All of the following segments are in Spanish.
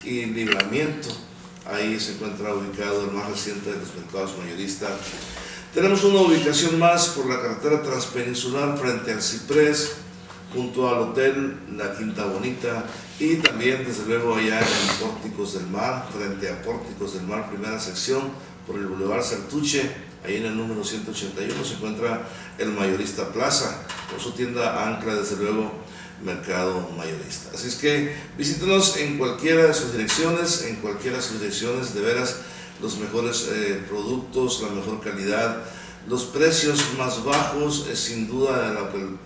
y Libramiento. Ahí se encuentra ubicado el más reciente de los mercados mayoristas. Tenemos una ubicación más por la carretera transpeninsular frente al Ciprés, junto al Hotel La Quinta Bonita, y también desde luego allá en Pórticos del Mar, frente a Pórticos del Mar, primera sección, por el Boulevard Sertuche. Ahí en el número 181 se encuentra el Mayorista Plaza, con su tienda ancla, desde luego, Mercado Mayorista. Así es que visítenos en cualquiera de sus direcciones, de veras, los mejores productos, la mejor calidad, los precios más bajos, sin duda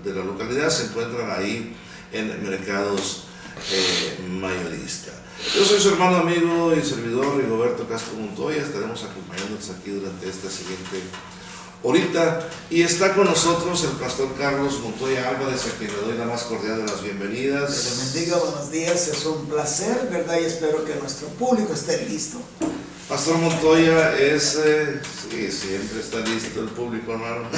de la localidad, se encuentran ahí en Mercados Mayorista. Yo soy su hermano, amigo y servidor Rigoberto Castro Montoya. Estaremos acompañándonos aquí durante esta siguiente horita, y está con nosotros el pastor Carlos Montoya Álvarez, a quien le doy la más cordial de las bienvenidas. Que le bendiga, buenos días, es un placer, ¿verdad? Y espero que nuestro público esté listo. Pastor Montoya es, sí, siempre está listo el público, hermano.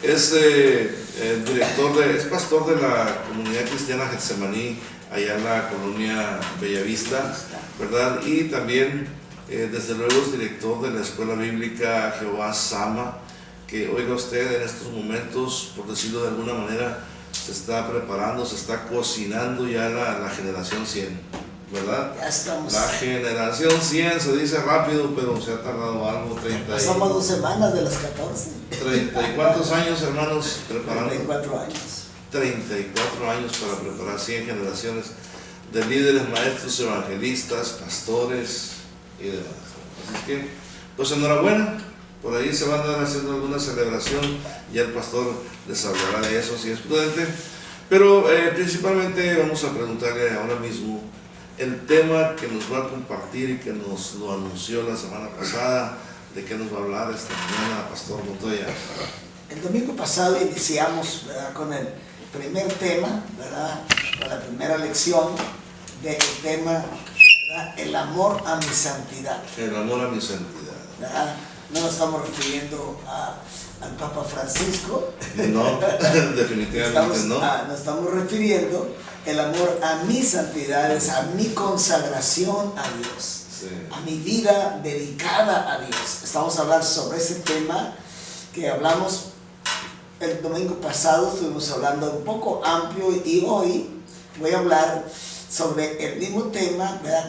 Es es pastor de la comunidad cristiana Getsemaní, allá en la colonia Bellavista, ¿verdad? Y también, desde luego, es director de la Escuela Bíblica Jehová Sama, que, oiga usted, en estos momentos, por decirlo de alguna manera, se está preparando, se está cocinando ya la generación 100, ¿verdad? Ya estamos. La generación 100 se dice rápido, pero se ha tardado algo. Pasamos 2 semanas de las 14. 30 y cuántos años, hermanos, preparando. 34 años. 34 años para preparar 100 generaciones de líderes, maestros, evangelistas, pastores y demás. Así es que, pues enhorabuena, por ahí se van a dar haciendo alguna celebración, ya el pastor les hablará de eso si es prudente, pero principalmente vamos a preguntarle ahora mismo el tema que nos va a compartir y que nos lo anunció la semana pasada. ¿De qué nos va a hablar esta mañana, pastor Montoya? El domingo pasado iniciamos, ¿verdad?, con el primer tema, ¿verdad?, con la primera lección del tema, ¿verdad?, el amor a mi santidad. El amor a mi santidad. ¿Verdad? No nos estamos refiriendo al Papa Francisco. No, definitivamente no. Nos estamos refiriendo el amor a mi santidad, es a mi consagración a Dios. Sí. A mi vida dedicada a Dios. Estamos a hablar sobre ese tema que hablamos el domingo pasado, estuvimos hablando un poco amplio, y hoy voy a hablar sobre el mismo tema, ¿verdad?,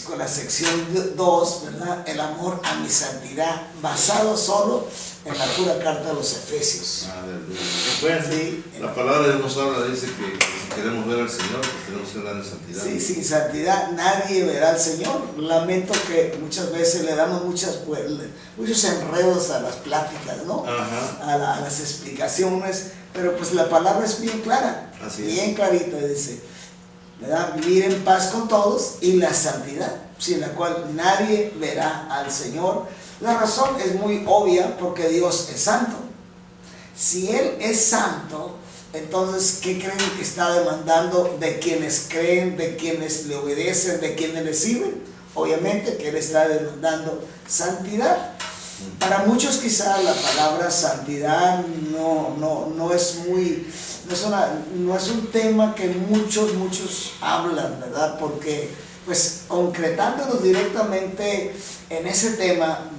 con la sección 2, ¿verdad?, el amor a mi santidad, basado solo en la pura carta de los Efesios. Aleluya. Bueno, sí, la palabra de Dios nos habla, dice que si queremos ver al Señor, pues tenemos que andar en santidad. Sí, sin santidad nadie verá al Señor. Lamento que muchas veces le damos muchos enredos a las pláticas, ¿no? A las explicaciones, pero pues la palabra es bien clara, bien clarita, dice, ¿verdad?, vivir en paz con todos y la santidad, sin la cual nadie verá al Señor. La razón es muy obvia, porque Dios es santo. Si Él es santo, entonces, ¿qué creen que está demandando de quienes creen, de quienes le obedecen, de quienes le sirven? Obviamente que Él está demandando santidad. Para muchos quizá la palabra santidad no es un tema que muchos hablan, ¿verdad? Porque, pues, concretándonos directamente en ese tema,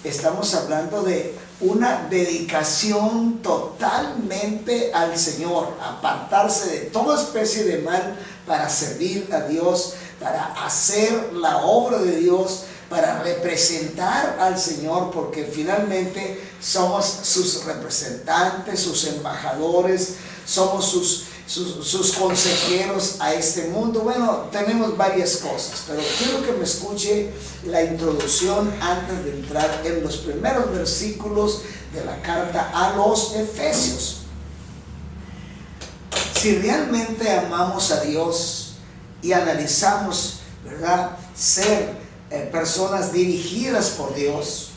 estamos hablando de una dedicación totalmente al Señor, apartarse de toda especie de mal para servir a Dios, para hacer la obra de Dios, para representar al Señor, porque finalmente somos sus representantes, sus embajadores, somos sus consejeros a este mundo. Bueno, tenemos varias cosas, pero quiero que me escuche la introducción antes de entrar en los primeros versículos de la carta a los Efesios. Si realmente amamos a Dios y analizamos, ¿verdad?, ser personas dirigidas por Dios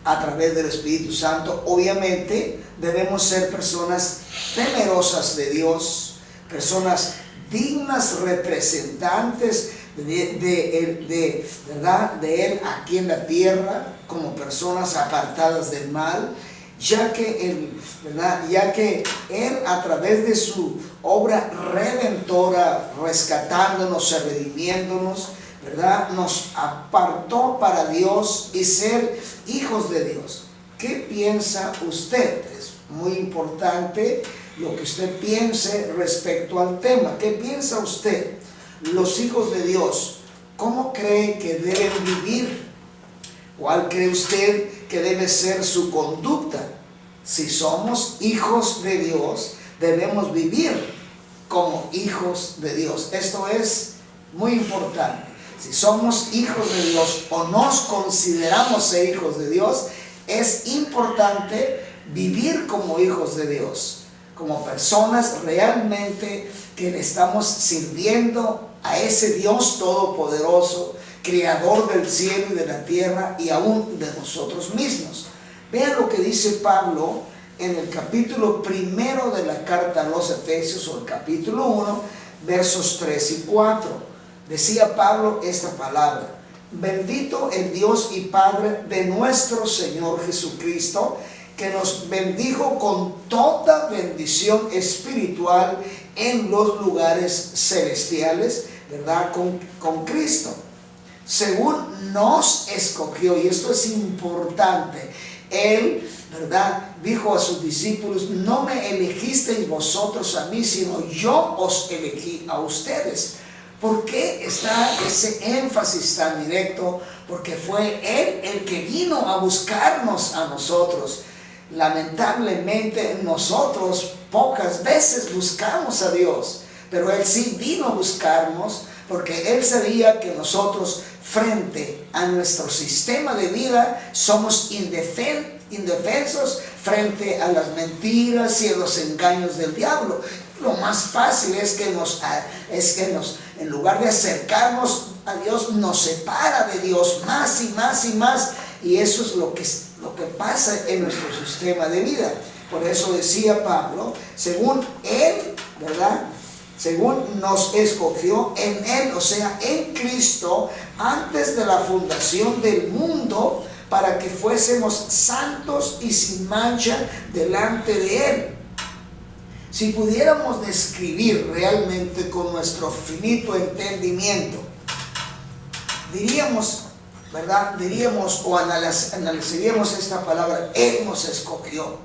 a través del Espíritu Santo, obviamente debemos ser personas temerosas de Dios, personas dignas representantes ¿verdad?, de Él aquí en la tierra, como personas apartadas del mal, ya que Él a través de su obra redentora, rescatándonos, redimiéndonos, ¿verdad?, nos apartó para Dios y ser hijos de Dios. ¿Qué piensa usted? Es muy importante lo que usted piense respecto al tema. ¿Qué piensa usted? Los hijos de Dios, ¿cómo cree que deben vivir? ¿Cuál cree usted que debe ser su conducta? Si somos hijos de Dios, debemos vivir como hijos de Dios. Esto es muy importante. Si somos hijos de Dios o nos consideramos ser hijos de Dios, es importante vivir como hijos de Dios, como personas realmente que le estamos sirviendo a ese Dios todopoderoso, creador del cielo y de la tierra y aún de nosotros mismos. Vean lo que dice Pablo en el capítulo 1 de la carta a los Efesios, o el capítulo 1, versos 3 y 4. Decía Pablo esta palabra: bendito el Dios y Padre de nuestro Señor Jesucristo, que nos bendijo con toda bendición espiritual en los lugares celestiales, ¿verdad?, con Cristo, según nos escogió. Y esto es importante. Él, ¿verdad?, dijo a sus discípulos: no me elegisteis vosotros a mí, sino yo os elegí a ustedes. ¿Por qué está ese énfasis tan directo? Porque fue Él el que vino a buscarnos a nosotros. Lamentablemente nosotros pocas veces buscamos a Dios, pero Él sí vino a buscarnos porque Él sabía que nosotros, frente a nuestro sistema de vida, somos indefensos frente a las mentiras y a los engaños del diablo. Lo más fácil es que en lugar de acercarnos a Dios, nos separa de Dios más y más y más, y eso es lo que pasa en nuestro sistema de vida. Por eso decía Pablo, según Él, ¿verdad?, según nos escogió en Él, o sea, en Cristo, antes de la fundación del mundo, para que fuésemos santos y sin mancha delante de Él. Si pudiéramos describir realmente con nuestro finito entendimiento, diríamos, ¿verdad?, o analizaríamos esta palabra: Él nos escogió.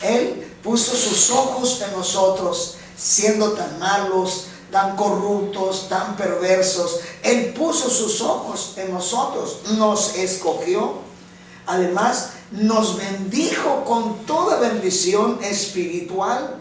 Él puso sus ojos en nosotros, siendo tan malos, tan corruptos, tan perversos. Él puso sus ojos en nosotros, nos escogió. Además, nos bendijo con toda bendición espiritual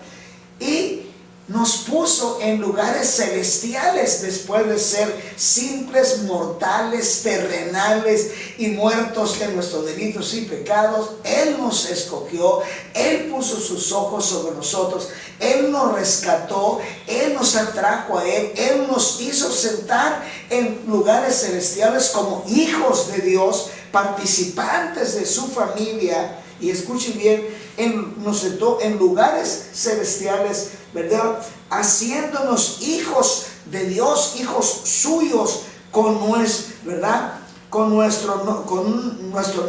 y nos puso en lugares celestiales después de ser simples mortales, terrenales y muertos en nuestros delitos y pecados. Él nos escogió, Él puso sus ojos sobre nosotros, Él nos rescató, Él nos atrajo a Él, Él nos hizo sentar en lugares celestiales como hijos de Dios, participantes de su familia. Y escuchen bien, nos sentó en lugares celestiales, ¿verdad?, haciéndonos hijos de Dios, hijos suyos, ¿verdad?, con nuestro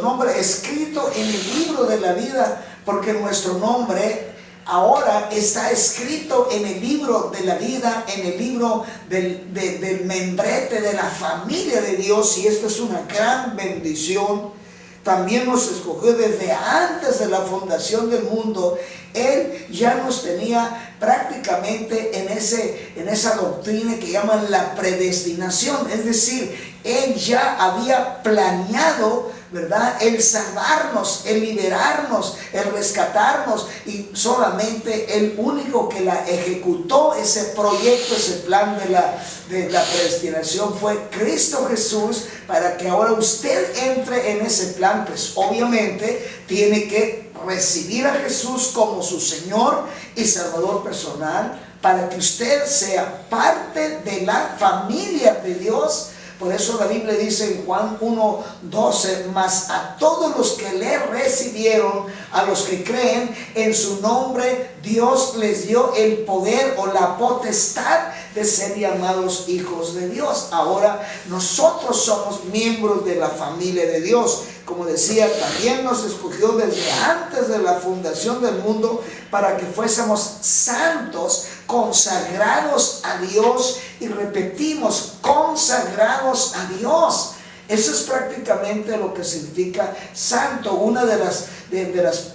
nombre escrito en el libro de la vida, porque nuestro nombre ahora está escrito en el libro de la vida, en el libro del membrete de la familia de Dios, y esto es una gran bendición. También nos escogió desde antes de la fundación del mundo. Él ya nos tenía prácticamente en esa doctrina que llaman la predestinación. Es decir, Él ya había planeado, ¿verdad?, el salvarnos, el liberarnos, el rescatarnos, y solamente el único que la ejecutó, ese proyecto, ese plan de la predestinación, fue Cristo Jesús. Para que ahora usted entre en ese plan, pues obviamente tiene que recibir a Jesús como su Señor y Salvador personal, para que usted sea parte de la familia de Dios. Por eso la Biblia dice en Juan 1:12: mas a todos los que le recibieron, a los que creen en su nombre, Dios les dio el poder o la potestad de ser llamados hijos de Dios. Ahora nosotros somos miembros de la familia de Dios. como decía, también nos escogió desde antes de la fundación del mundo para que fuésemos santos, consagrados a Dios, y repetimos, consagrados a Dios. Eso es prácticamente lo que significa santo. Una de las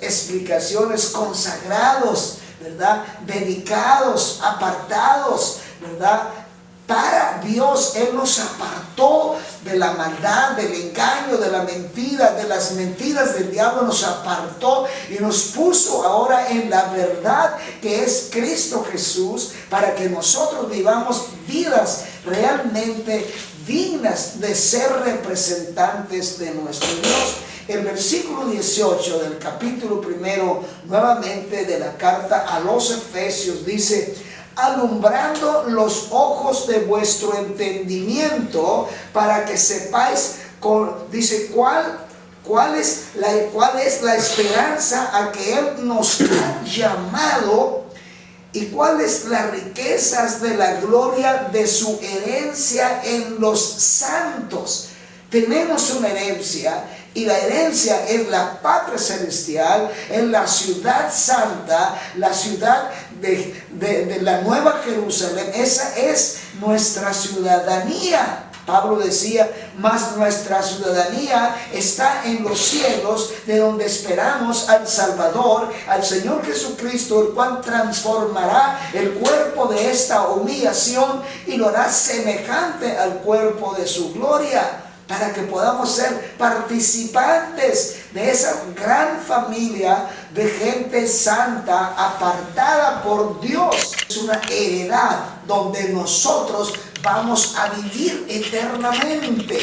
explicaciones, consagrados, ¿verdad? Dedicados, apartados, ¿verdad? Para Dios. Él nos apartó de la maldad, del engaño, de la mentira, de las mentiras del diablo. Nos apartó y nos puso ahora en la verdad que es Cristo Jesús, para que nosotros vivamos vidas realmente dignas de ser representantes de nuestro Dios. El versículo 18 del capítulo 1, nuevamente de la carta a los Efesios, dice: alumbrando los ojos de vuestro entendimiento, para que sepáis, dice, cuál es la esperanza a que Él nos ha llamado, y cuáles las riquezas de la gloria de su herencia en los santos. Tenemos una herencia, y la herencia es la patria celestial, en la ciudad santa, la ciudad de la nueva Jerusalén. Esa es nuestra ciudadanía. Pablo decía: mas nuestra ciudadanía está en los cielos, de donde esperamos al Salvador, al Señor Jesucristo, el cual transformará el cuerpo de esta humillación y lo hará semejante al cuerpo de su gloria, para que podamos ser participantes de esa gran familia de gente santa, apartada por Dios. Es una heredad donde nosotros vamos a vivir eternamente.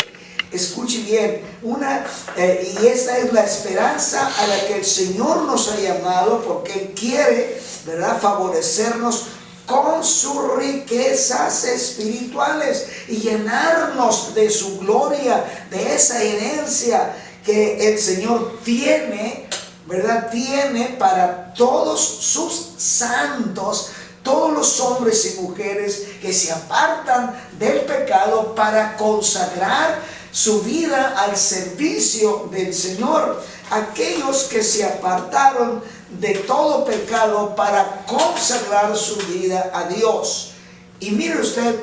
Escuche bien, y esa es la esperanza a la que el Señor nos ha llamado, porque Él quiere, ¿verdad?, favorecernos con sus riquezas espirituales y llenarnos de su gloria, de esa herencia que el Señor tiene, ¿verdad?, tiene para todos sus santos, todos los hombres y mujeres que se apartan del pecado para consagrar su vida al servicio del Señor. Aquellos que se apartaron de todo pecado para consagrar su vida a Dios. Y mire usted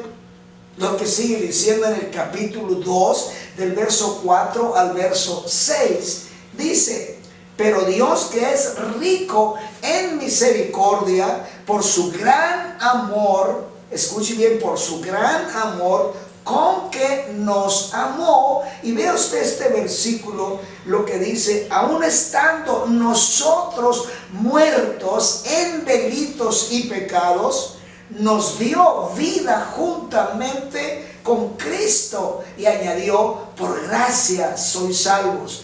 lo que sigue diciendo en el capítulo 2, del verso 4 al verso 6. Dice: pero Dios, que es rico en misericordia, por su gran amor, escuche bien, por su gran amor con que nos amó. Y vea usted este versículo, lo que dice: aun estando nosotros muertos en delitos y pecados, nos dio vida juntamente con Cristo, y añadió: por gracia sois salvos.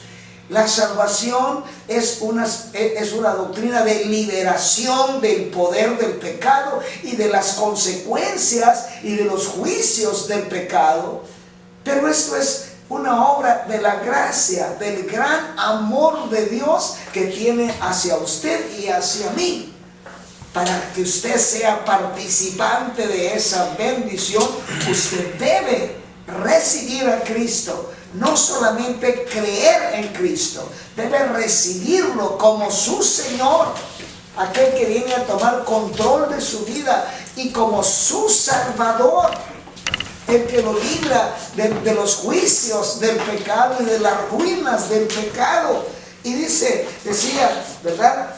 La salvación es una doctrina de liberación del poder del pecado y de las consecuencias y de los juicios del pecado. Pero esto es una obra de la gracia, del gran amor de Dios que tiene hacia usted y hacia mí. Para que usted sea participante de esa bendición, usted debe recibir a Cristo. No solamente creer en Cristo, debe recibirlo como su Señor, aquel que viene a tomar control de su vida, y como su Salvador, el que lo libra de los juicios del pecado y de las ruinas del pecado. Y decía, ¿verdad?,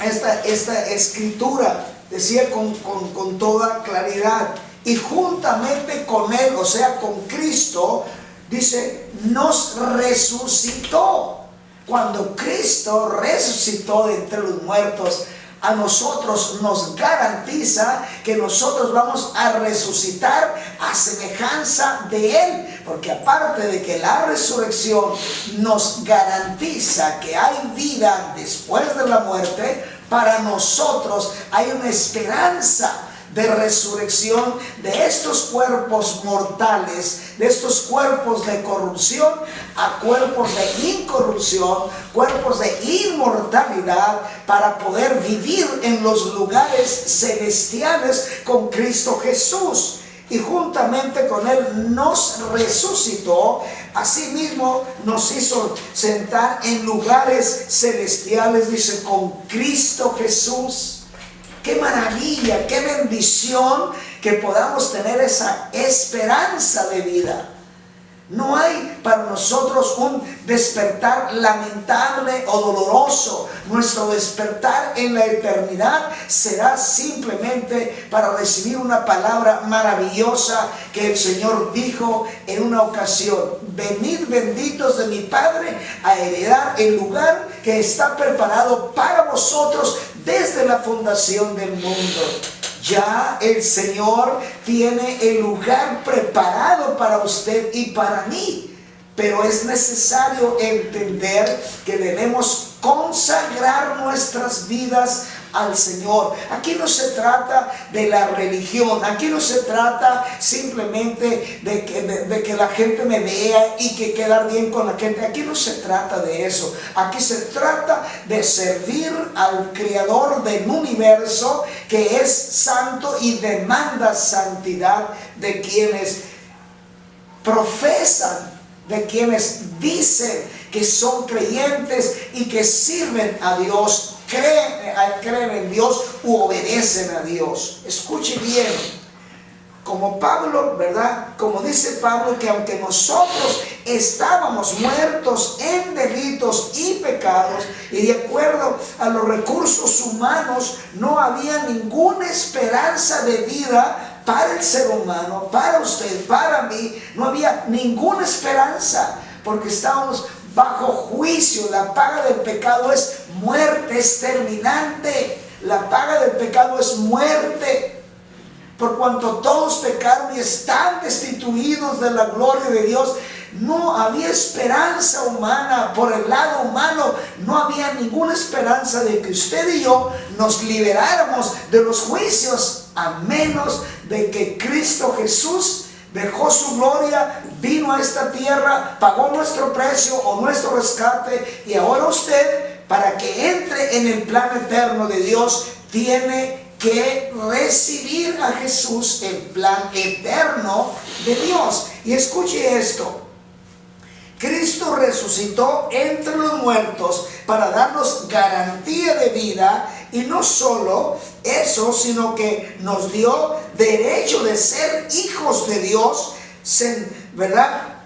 esta escritura decía con toda claridad: y juntamente con Él, o sea, con Cristo, dice, nos resucitó. Cuando Cristo resucitó de entre los muertos, a nosotros nos garantiza que nosotros vamos a resucitar a semejanza de Él, porque aparte de que la resurrección nos garantiza que hay vida después de la muerte, para nosotros hay una esperanza de resurrección de estos cuerpos mortales, de estos cuerpos de corrupción, a cuerpos de incorrupción, cuerpos de inmortalidad, para poder vivir en los lugares celestiales con Cristo Jesús. y juntamente con Él nos resucitó, asimismo nos hizo sentar en lugares celestiales, dice, con Cristo Jesús. Qué maravilla, qué bendición que podamos tener esa esperanza de vida. No hay para nosotros un despertar lamentable o doloroso. Nuestro despertar en la eternidad será simplemente para recibir una palabra maravillosa que el Señor dijo en una ocasión: venid benditos de mi Padre a heredar el lugar que está preparado para vosotros desde la fundación del mundo. Ya el Señor tiene el lugar preparado para usted y para mí, pero es necesario entender que debemos consagrar nuestras vidas al Señor. Aquí no se trata de la religión, aquí no se trata simplemente de que la gente me vea y que quedar bien con la gente. Aquí no se trata de eso. Aquí se trata de servir al Creador del universo, que es santo y demanda santidad de quienes profesan, de quienes dicen que son creyentes y que sirven a Dios, creen en Dios u obedecen a Dios. Escuche bien, como Pablo, ¿verdad? Como dice Pablo, que aunque nosotros estábamos muertos en delitos y pecados, y de acuerdo a los recursos humanos, no había ninguna esperanza de vida para el ser humano, para usted, para mí, no había ninguna esperanza, porque estábamos bajo juicio. La paga del pecado es muerte, es terminante. La paga del pecado es muerte. Por cuanto todos pecaron y están destituidos de la gloria de Dios, no había esperanza humana. Por el lado humano no había ninguna esperanza de que usted y yo nos liberáramos de los juicios, a menos de que Cristo Jesús dejó su gloria, vino a esta tierra, pagó nuestro precio o nuestro rescate, y ahora usted, para que entre en el plan eterno de Dios, tiene que recibir a Jesús, el plan eterno de Dios. Y escuche esto: Cristo resucitó entre los muertos para darnos garantía de vida, y no solo eso, sino que nos dio derecho de ser hijos de Dios, ¿verdad?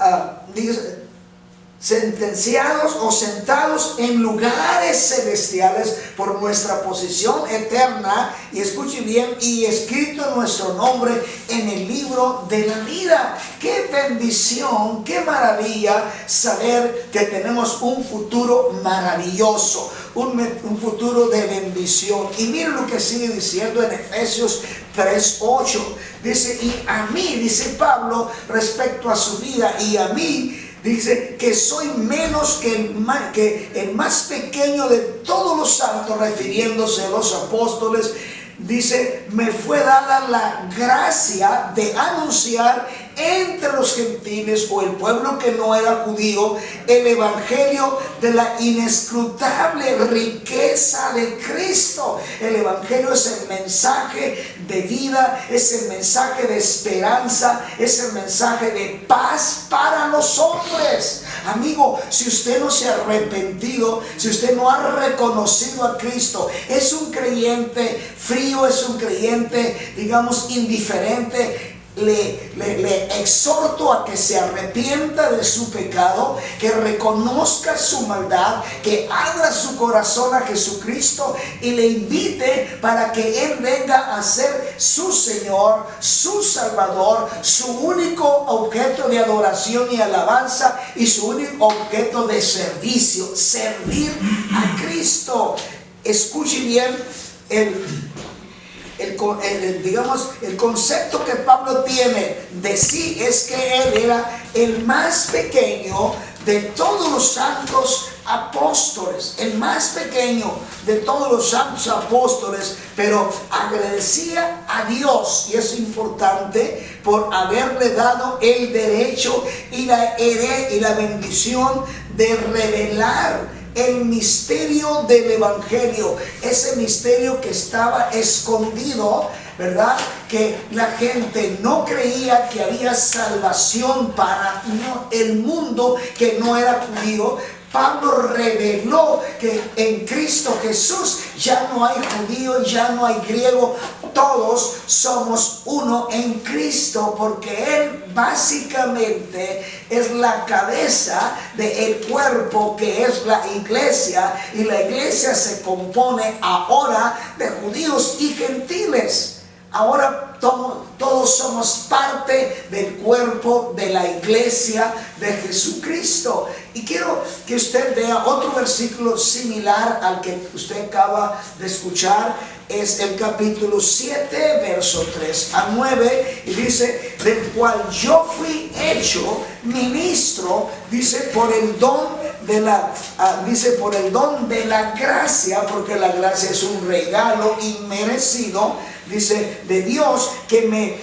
Sentenciados o sentados en lugares celestiales por nuestra posición eterna, y escuche bien, y escrito nuestro nombre en el libro de la vida. Qué bendición, qué maravilla saber que tenemos un futuro maravilloso, un futuro de bendición. Y miren lo que sigue diciendo en Efesios 3:8. Dice: y a mí, dice Pablo respecto a su vida, y a mí, dice que soy menos que el más pequeño de todos los santos, refiriéndose a los apóstoles. Dice: me fue dada la gracia de anunciar entre los gentiles, o el pueblo que no era judío, el evangelio de la inescrutable riqueza de Cristo. El evangelio es el mensaje de vida, es el mensaje de esperanza, es el mensaje de paz para los hombres. Amigo, si usted no se ha arrepentido, si usted no ha reconocido a Cristo, es un creyente frío, es un creyente, digamos, indiferente, le exhorto a que se arrepienta de su pecado, que reconozca su maldad, que abra su corazón a Jesucristo y le invite para que Él venga a ser su Señor, su Salvador, su único objeto de adoración y alabanza, y su único objeto de servicio, servir a Cristo. Escuche bien el concepto que Pablo tiene de sí, es que él era el más pequeño de todos los santos apóstoles, el más pequeño de todos los santos apóstoles, pero agradecía a Dios, y es importante, por haberle dado el derecho y la bendición de revelar el misterio del Evangelio, ese misterio que estaba escondido, ¿verdad? Que la gente no creía que había salvación para el mundo que no era judío. Pablo reveló que en Cristo Jesús ya no hay judío, ya no hay griego, todos somos uno en Cristo, porque Él básicamente es la cabeza del cuerpo que es la iglesia, y la iglesia se compone ahora de judíos y gentiles. Ahora todos somos parte del cuerpo de la iglesia de Jesucristo. Y quiero que usted vea otro versículo similar al que usted acaba de escuchar. Es el capítulo 7, verso 3 a 9. Y dice, del cual yo fui hecho ministro, dice, por el don de la gracia, porque la gracia es un regalo inmerecido, dice, de Dios, que me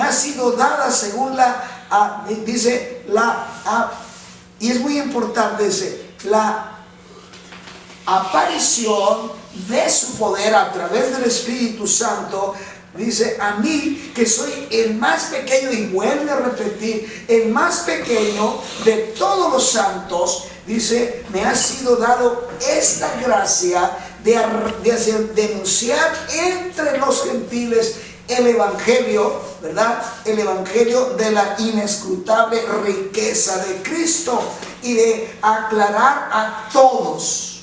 ha sido dada según y es muy importante, dice, la aparición de su poder a través del Espíritu Santo. Dice, a mí que soy el más pequeño, y vuelve a repetir, el más pequeño de todos los santos, dice, me ha sido dado esta gracia de denunciar entre los gentiles el Evangelio, ¿verdad? El Evangelio de la inescrutable riqueza de Cristo, y de aclarar a todos,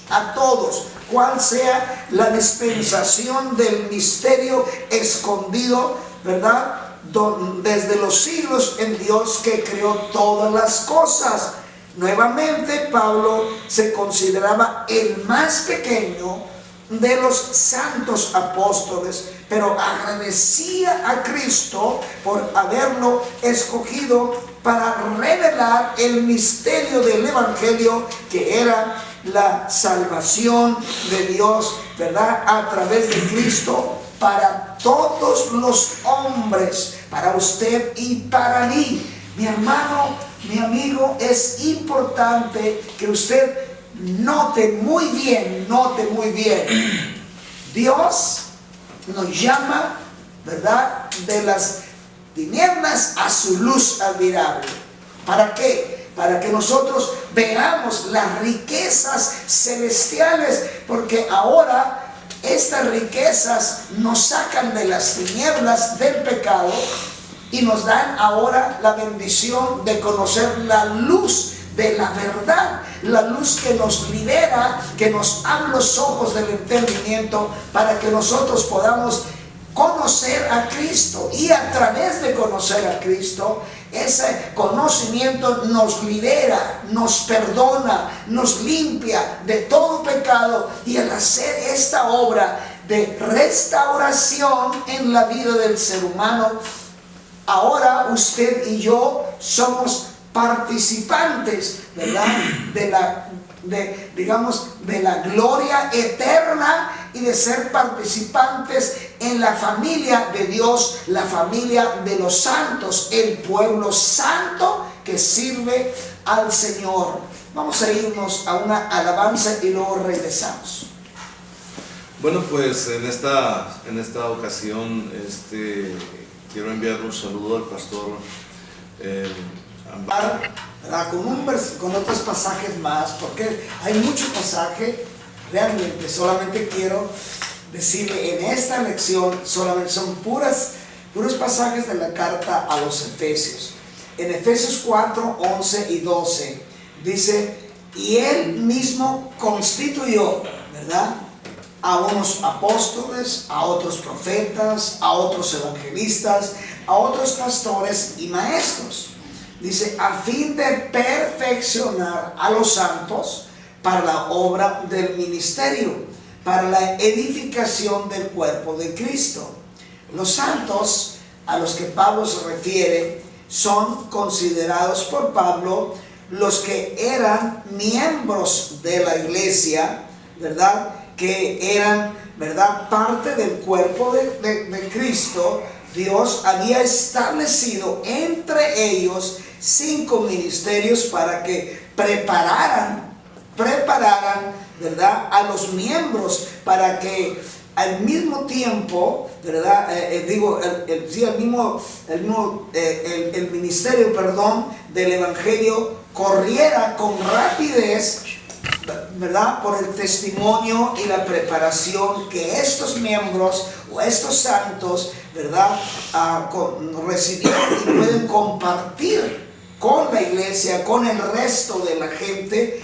cuál sea la dispensación del misterio escondido, ¿verdad? Desde los siglos en Dios, que creó todas las cosas. Nuevamente Pablo se consideraba el más pequeño de los santos apóstoles, pero agradecía a Cristo por haberlo escogido para revelar el misterio del Evangelio, que era la salvación de Dios, ¿verdad? A través de Cristo para todos los hombres, para usted y para mí. Mi hermano, mi amigo, es importante que usted note muy bien. Dios nos llama, ¿verdad?, de las tinieblas a su luz admirable. ¿Para qué? Para que nosotros veamos las riquezas celestiales, porque ahora estas riquezas nos sacan de las tinieblas del pecado y nos dan ahora la bendición de conocer la luz de la verdad, la luz que nos libera, que nos abre los ojos del entendimiento, para que nosotros podamos conocer a Cristo. Y a través de conocer a Cristo, ese conocimiento nos libera, nos perdona, nos limpia de todo pecado. Y al hacer esta obra de restauración en la vida del ser humano, ahora usted y yo somos participantes, ¿verdad?, de la gloria eterna, y de ser participantes en la familia de Dios, la familia de los santos, el pueblo santo que sirve al Señor. Vamos a irnos a una alabanza y luego regresamos. Bueno, pues en esta ocasión quiero enviar un saludo al pastor con otros pasajes más, porque hay mucho pasaje. Realmente solamente quiero decirle, en esta lección solamente son puros pasajes de la carta a los Efesios. En Efesios 4, 11 y 12 dice, y Él mismo constituyó, ¿verdad?, a unos apóstoles, a otros profetas, a otros evangelistas, a otros pastores y maestros. Dice, a fin de perfeccionar a los santos para la obra del ministerio, para la edificación del cuerpo de Cristo. Los santos a los que Pablo se refiere son considerados por Pablo los que eran miembros de la iglesia, ¿verdad?, que eran, ¿verdad?, parte del cuerpo de Cristo. Dios había establecido entre ellos 5 ministerios para que prepararan prepararan, ¿verdad?, a los miembros para que al mismo tiempo, ¿verdad? El ministerio, perdón, del Evangelio corriera con rapidez, ¿verdad?, por el testimonio y la preparación que estos miembros o estos santos, ¿verdad?, recibieron y pueden compartir con la iglesia, con el resto de la gente,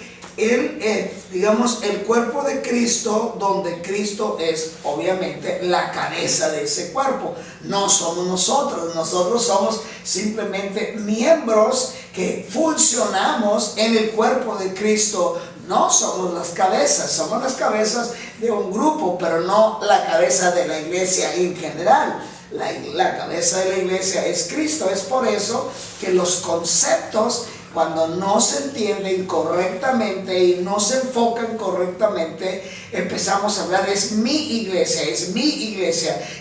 digamos, el cuerpo de Cristo, donde Cristo es obviamente la cabeza de ese cuerpo. No somos nosotros somos simplemente miembros que funcionamos en el cuerpo de Cristo. No somos las cabezas de un grupo, pero no la cabeza de la iglesia en general. La cabeza de la iglesia es Cristo. Es por eso que los conceptos, cuando no se entienden correctamente y no se enfocan correctamente, empezamos a hablar, es mi iglesia,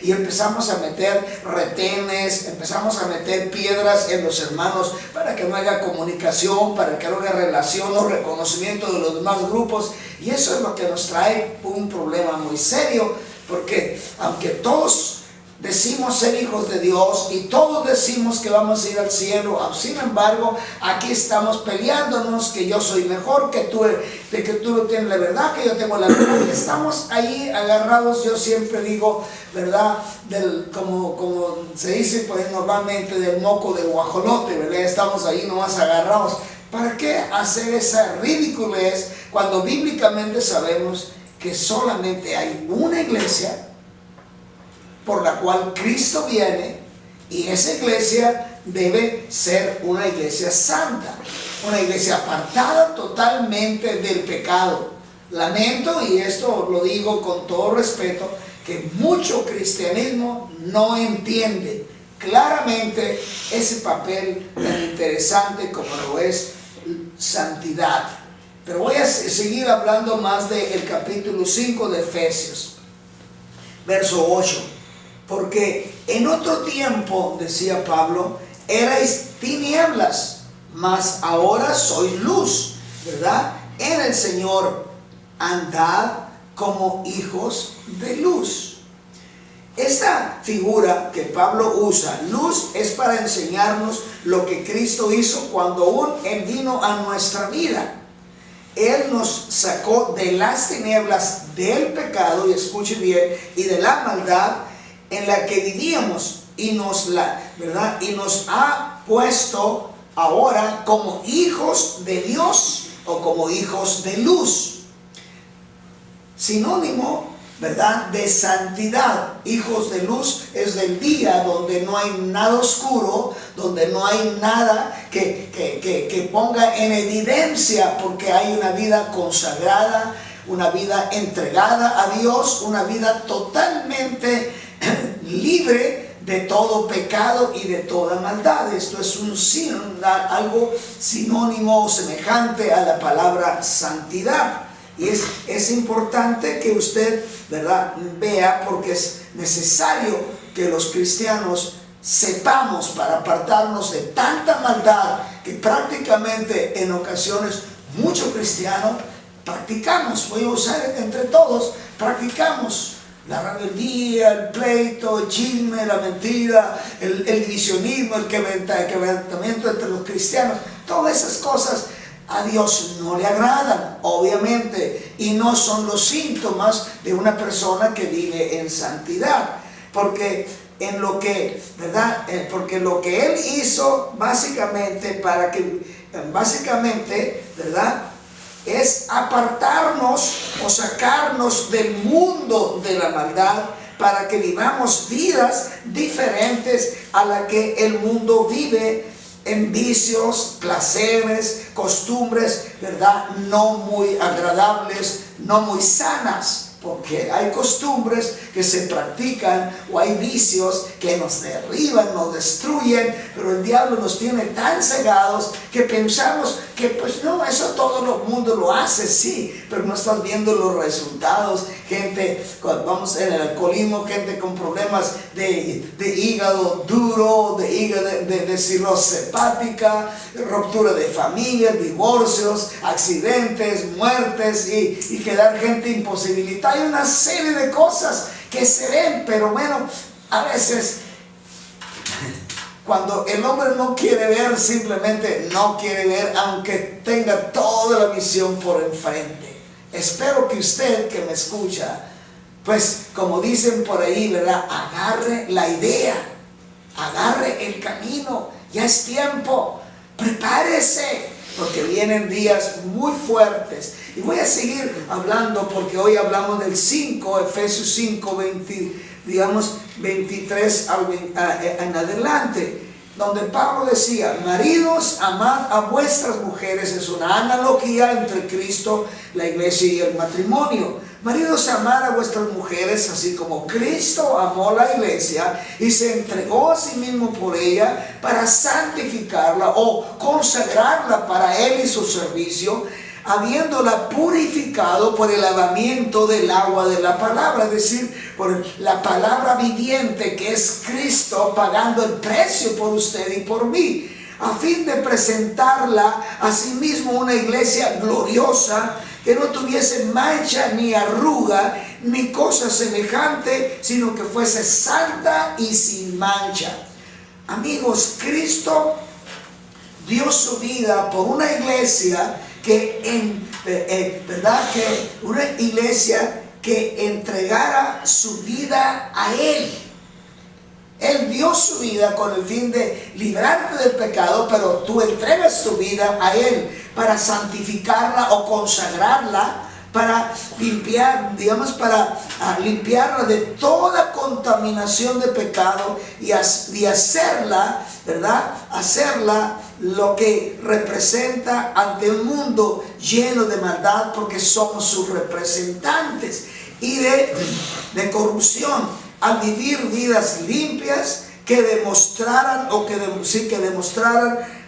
y empezamos a meter retenes, empezamos a meter piedras en los hermanos para que no haya comunicación, para que no haya relación o reconocimiento de los demás grupos, y eso es lo que nos trae un problema muy serio, porque aunque todos decimos ser hijos de Dios y todos decimos que vamos a ir al cielo, sin embargo, aquí estamos peleándonos, que yo soy mejor que tú, de que tú no tienes la verdad, que yo tengo la verdad, y estamos ahí agarrados. Yo siempre digo, ¿verdad?, como se dice pues, normalmente, del moco del guajolote, ¿verdad? Estamos ahí nomás agarrados. ¿Para qué hacer esa ridiculez cuando bíblicamente sabemos que solamente hay una iglesia por la cual Cristo viene, y esa iglesia debe ser una iglesia santa, una iglesia apartada totalmente del pecado? Lamento, y esto lo digo con todo respeto, que mucho cristianismo no entiende claramente ese papel tan interesante como lo es santidad. Pero voy a seguir hablando más del capítulo 5 de Efesios, verso 8. Porque en otro tiempo, decía Pablo, erais tinieblas, mas ahora sois luz, ¿verdad?, en el Señor. Andad como hijos de luz. Esta figura que Pablo usa, luz, es para enseñarnos lo que Cristo hizo cuando aún Él vino a nuestra vida. Él nos sacó de las tinieblas del pecado, y escuche bien, y de la maldad en la que vivíamos, y nos ha puesto ahora como hijos de Dios, o como hijos de luz. Sinónimo, ¿verdad?, de santidad. Hijos de luz es del día, donde no hay nada oscuro, donde no hay nada que ponga en evidencia, porque hay una vida consagrada, una vida entregada a Dios, una vida totalmente libre de todo pecado y de toda maldad. Esto es algo sinónimo o semejante a la palabra santidad. Y es importante que usted, ¿verdad?, vea, porque es necesario que los cristianos sepamos, para apartarnos de tanta maldad que prácticamente en ocasiones muchos cristianos practicamos. Voy a usar entre todos, practicamos la rebeldía, el pleito, el chisme, la mentira, el divisionismo, el quebrantamiento entre los cristianos. Todas esas cosas a Dios no le agradan, obviamente, y no son los síntomas de una persona que vive en santidad, porque porque lo que Él hizo básicamente ¿verdad?, es apartarnos o sacarnos del mundo de la maldad, para que vivamos vidas diferentes a la que el mundo vive, en vicios, placeres, costumbres, ¿verdad?, no muy agradables, no muy sanas, porque hay costumbres que se practican, o hay vicios que nos derriban, nos destruyen, pero el diablo nos tiene tan cegados que pensamos que pues no, eso todo el mundo lo hace, sí, pero no estás viendo los resultados. Gente, vamos en el alcoholismo, gente con problemas de hígado duro, de cirrosis hepática, ruptura de familias, divorcios, accidentes, muertes y quedar gente imposibilitada. Hay una serie de cosas que se ven, pero bueno, a veces cuando el hombre no quiere ver, simplemente no quiere ver, aunque tenga toda la visión por enfrente. Espero que usted que me escucha, pues como dicen por ahí, ¿verdad?, agarre la idea, agarre el camino. Ya es tiempo, prepárese, porque vienen días muy fuertes. Y voy a seguir hablando porque hoy hablamos del 5, Efesios 5, 23 en adelante, donde Pablo decía: maridos, amad a vuestras mujeres. Es una analogía entre Cristo, la iglesia y el matrimonio. Maridos, amad a vuestras mujeres, así como Cristo amó la iglesia y se entregó a sí mismo por ella para santificarla o consagrarla para él y su servicio, habiéndola purificado por el lavamiento del agua de la palabra, es decir, por la palabra viviente que es Cristo pagando el precio por usted y por mí, a fin de presentarla a sí mismo una iglesia gloriosa, que no tuviese mancha ni arruga ni cosa semejante, sino que fuese santa y sin mancha. Amigos, Cristo dio su vida por una iglesia ¿verdad? Que una iglesia que entregara su vida a Él. Él dio su vida con el fin de librarte del pecado, pero tú entregas tu vida a Él para santificarla o consagrarla, para limpiar, para limpiarla de toda contaminación de pecado y hacerla, ¿verdad? Hacerla lo que representa ante un mundo lleno de maldad, porque somos sus representantes, y de corrupción, al vivir vidas limpias que demostraran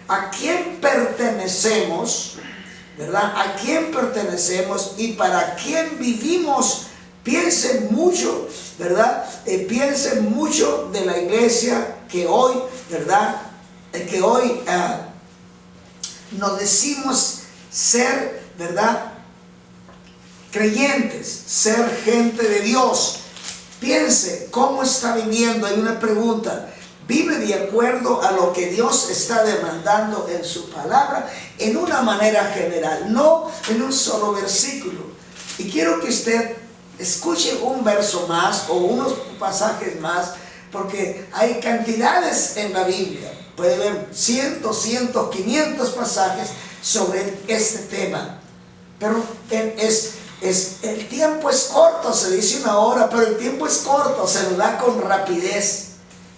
a quién pertenecemos, ¿verdad? A quién pertenecemos y para quién vivimos. Piensen mucho, ¿verdad? Piensen mucho de la iglesia que hoy, ¿verdad? Que hoy nos decimos ser, ¿verdad?, creyentes, ser gente de Dios. Piense cómo está viviendo. Hay una pregunta: ¿vive de acuerdo a lo que Dios está demandando en su palabra? En una manera general, no en un solo versículo. Y quiero que usted escuche un verso más o unos pasajes más, porque hay cantidades en la Biblia. Puede ver 100, 200, 500 pasajes sobre este tema. Pero el tiempo es corto, se dice una hora, pero el tiempo es corto, se lo da con rapidez.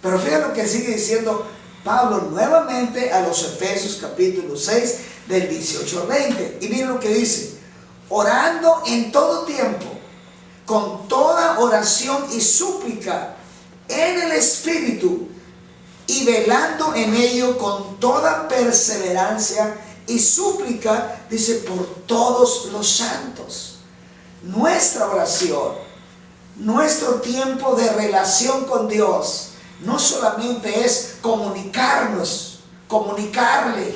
Pero fíjate lo que sigue diciendo Pablo nuevamente a los Efesios capítulo 6 del 18 al 20. Y miren lo que dice: orando en todo tiempo, con toda oración y súplica en el Espíritu, y velando en ello con toda perseverancia y súplica, dice, por todos los santos. Nuestra oración, nuestro tiempo de relación con Dios, no solamente es comunicarnos, comunicarle,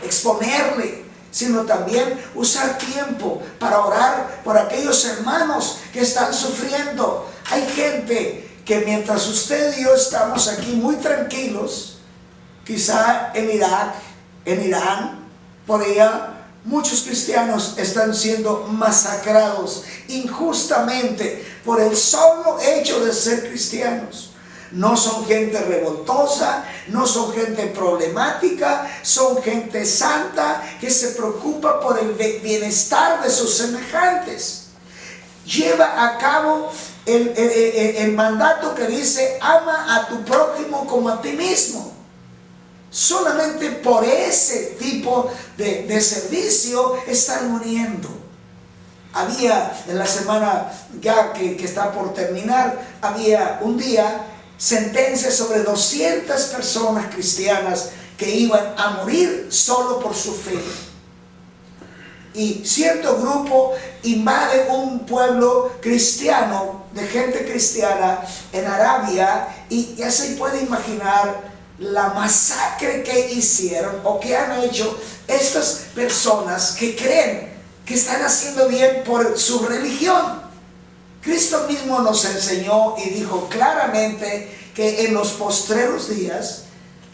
exponerle, sino también usar tiempo para orar por aquellos hermanos que están sufriendo. Hay gente que mientras usted y yo estamos aquí muy tranquilos, quizá en Irak, en Irán, por allá, muchos cristianos están siendo masacrados injustamente por el solo hecho de ser cristianos. No son gente revoltosa, no son gente problemática, son gente santa que se preocupa por el bienestar de sus semejantes. Lleva a cabo el mandato que dice: ama a tu prójimo como a ti mismo. Solamente por ese tipo de servicio están muriendo. Había en la semana ya que está por terminar, había un día sentencias sobre 200 personas cristianas que iban a morir solo por su fe. Y cierto grupo invade un pueblo cristiano, de gente cristiana en Arabia, y ya se puede imaginar la masacre que hicieron o que han hecho estas personas que creen que están haciendo bien por su religión. Cristo mismo nos enseñó y dijo claramente que en los postreros días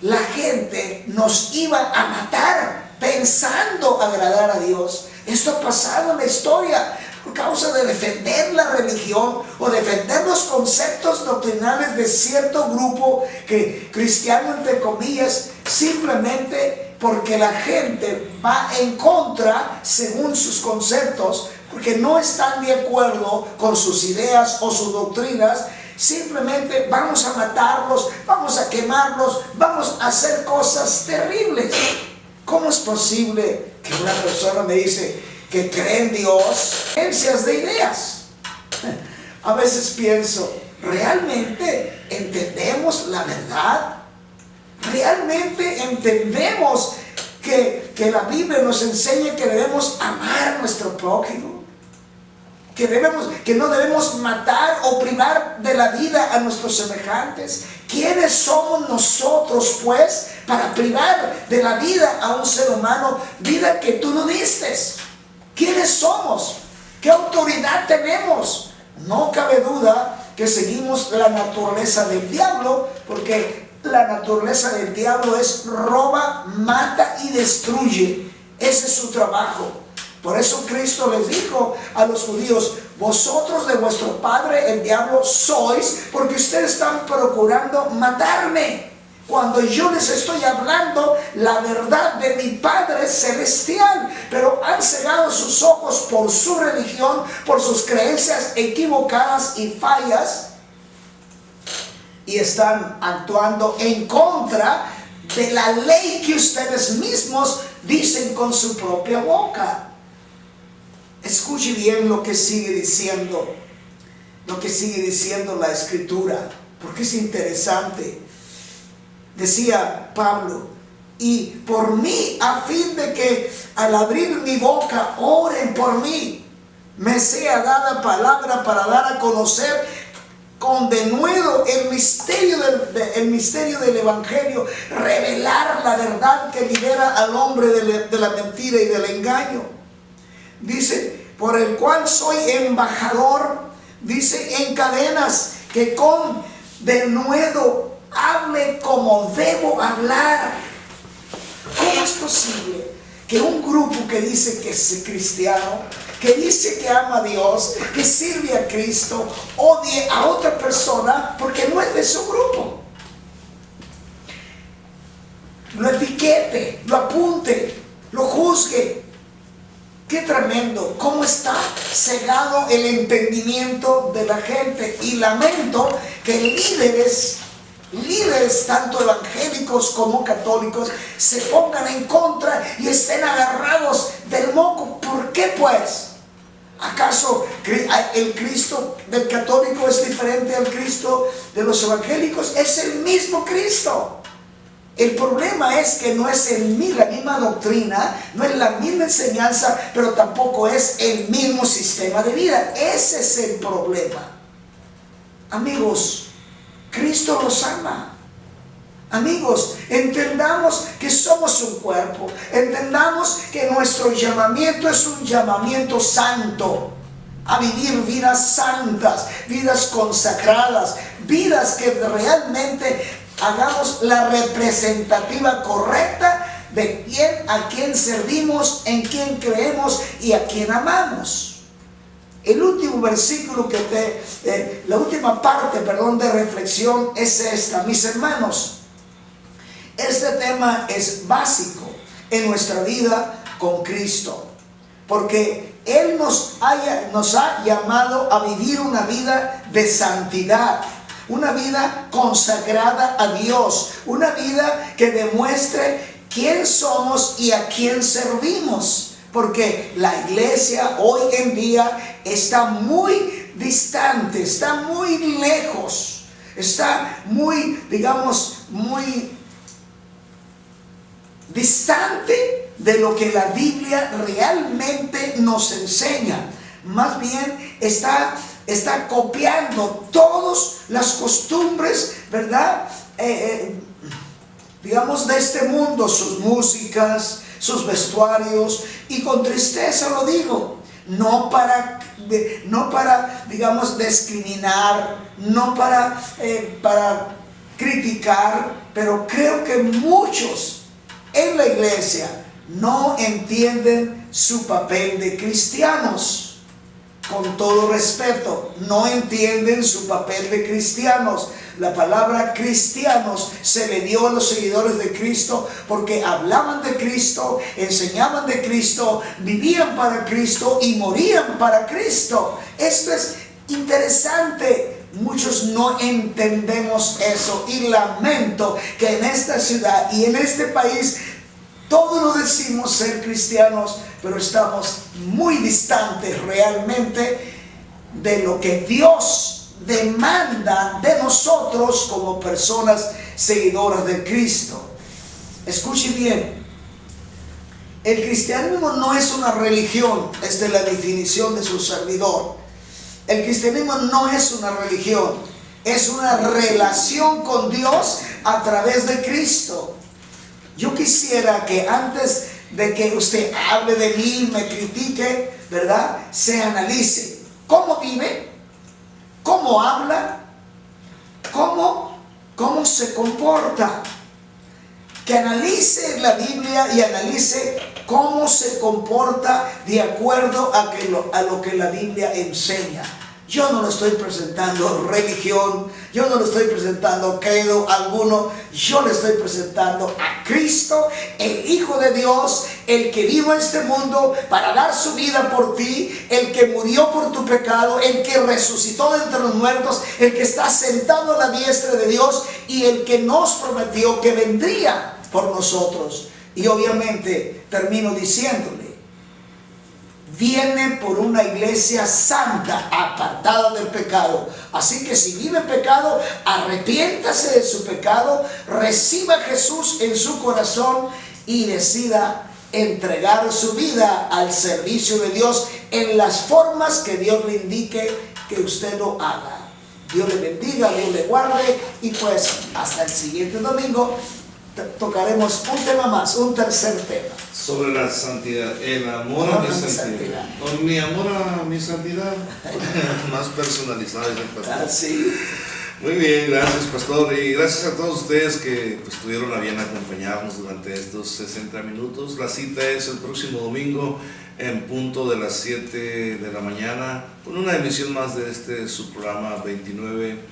la gente nos iba a matar pensando agradar a Dios. Esto ha pasado en la historia por causa de defender la religión o defender los conceptos doctrinales de cierto grupo cristiano, entre comillas, simplemente porque la gente va en contra según sus conceptos, porque no están de acuerdo con sus ideas o sus doctrinas. Simplemente vamos a matarlos, vamos a quemarlos, vamos a hacer cosas terribles. ¿Cómo es posible que una persona me dice que cree en Dios? Creencias de ideas. A veces pienso, ¿realmente entendemos la verdad? ¿Realmente entendemos que la Biblia nos enseña que debemos amar a nuestro prójimo? Que no debemos matar o privar de la vida a nuestros semejantes. ¿Quiénes somos nosotros, pues, para privar de la vida a un ser humano, vida que tú no diste? ¿Quiénes somos? ¿Qué autoridad tenemos? No cabe duda que seguimos la naturaleza del diablo, porque la naturaleza del diablo es roba, mata y destruye. Ese es su trabajo. Por eso Cristo les dijo a los judíos: vosotros de vuestro padre el diablo sois, porque ustedes están procurando matarme, cuando yo les estoy hablando la verdad de mi Padre Celestial. Pero han cegado sus ojos por su religión, por sus creencias equivocadas y fallas, y están actuando en contra de la ley que ustedes mismos dicen con su propia boca. Escuche bien lo que sigue diciendo la Escritura, porque es interesante. Decía Pablo: y por mí, a fin de que al abrir mi boca oren por mí, me sea dada palabra para dar a conocer con denuedo el misterio del Evangelio, revelar la verdad que libera al hombre de la mentira y del engaño. Dice: por el cual soy embajador, dice, en cadenas, que con denuedo hable como debo hablar. ¿Cómo es posible que un grupo que dice que es cristiano, que dice que ama a Dios, que sirve a Cristo, odie a otra persona porque no es de su grupo? Lo etiquete, lo apunte, lo juzgue. Qué tremendo, cómo está cegado el entendimiento de la gente. Y lamento que líderes tanto evangélicos como católicos se pongan en contra y estén agarrados del moco. ¿Por qué, pues? ¿Acaso el Cristo del católico es diferente al Cristo de los evangélicos? Es el mismo Cristo. El problema es que no es la misma doctrina, no es la misma enseñanza, pero tampoco es el mismo sistema de vida. Ese es el problema. Amigos, Cristo los ama. Amigos, entendamos que somos un cuerpo. Entendamos que nuestro llamamiento es un llamamiento santo. A vivir vidas santas, vidas consagradas, vidas que realmente hagamos la representativa correcta de a quién servimos, en quién creemos y a quién amamos. El último versículo la última parte, de reflexión es esta. Mis hermanos, este tema es básico en nuestra vida con Cristo, porque Él nos ha llamado a vivir una vida de santidad, una vida consagrada a Dios, una vida que demuestre quién somos y a quién servimos. porque la iglesia hoy en día está muy distante, está muy lejos, está muy, digamos, muy distante de lo que la Biblia realmente nos enseña. Más bien está copiando todas las costumbres, ¿verdad? Digamos, de este mundo, sus músicas, sus vestuarios, y con tristeza lo digo, no para digamos, discriminar, no para criticar, pero creo que muchos en la iglesia no entienden su papel de cristianos. Con todo respeto, no entienden su papel de cristianos. La palabra cristianos se le dio a los seguidores de Cristo porque hablaban de Cristo, enseñaban de Cristo, vivían para Cristo y morían para Cristo. Esto es interesante. Muchos no entendemos eso, y lamento que en esta ciudad y en este país todos lo decimos ser cristianos, pero estamos muy distantes realmente de lo que Dios demanda de nosotros como personas seguidoras de Cristo. Escuche bien, el cristianismo no es una religión, es de la definición de su servidor. El cristianismo no es una religión, es una relación con Dios a través de Cristo. Yo quisiera que antes de que usted hable de mí, me critique, ¿verdad?, se analice cómo vive, cómo habla, cómo se comporta. Que analice la Biblia y analice cómo se comporta de acuerdo a lo que la Biblia enseña. Yo no le estoy presentando religión, yo no le estoy presentando credo alguno, yo le estoy presentando a Cristo, el Hijo de Dios, el que vino a este mundo para dar su vida por ti, el que murió por tu pecado, el que resucitó de entre los muertos, el que está sentado a la diestra de Dios y el que nos prometió que vendría por nosotros. Y obviamente termino diciéndole, viene por una iglesia santa, apartada del pecado. Así que si vive en pecado, arrepiéntase de su pecado, reciba a Jesús en su corazón y decida entregar su vida al servicio de Dios en las formas que Dios le indique que usted lo haga. Dios le bendiga, Dios le guarde, y pues hasta el siguiente domingo tocaremos un tema más, un tercer tema. Sobre la santidad, el amor a mi santidad. O mi amor a mi santidad. Más personalizado, es el pastor. Ah, sí. Muy bien, gracias, pastor. Y gracias a todos ustedes que pues, tuvieron a bien acompañarnos durante estos 60 minutos. La cita es el próximo domingo en punto de las 7 de la mañana con una emisión más de su programa 2989.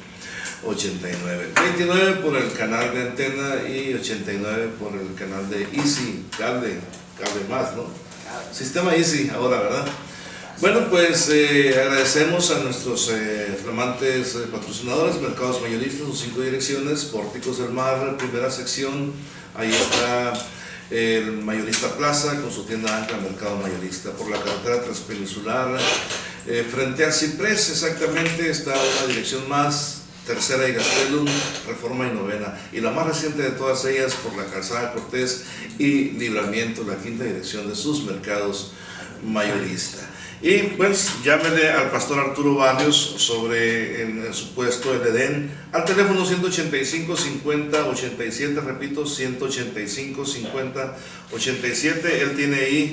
29 por el canal de Antena y 89 por el canal de Easy, cable más, ¿no? Sistema Easy ahora, ¿verdad? Bueno, pues agradecemos a nuestros flamantes patrocinadores, Mercados Mayoristas, sus 5 direcciones, Pórticos del Mar, primera sección, ahí está el Mayorista Plaza con su tienda ancla Mercado Mayorista, por la carretera transpeninsular, frente al Ciprés exactamente está una dirección más, Tercera y Gastelum, Reforma y Novena, y la más reciente de todas ellas por la calzada Cortés y Libramiento, la quinta dirección de sus mercados mayoristas. Y pues llámele al pastor Arturo Barrios sobre en su puesto el Edén al teléfono 185 50 87, repito, 185 50 87. Él tiene ahí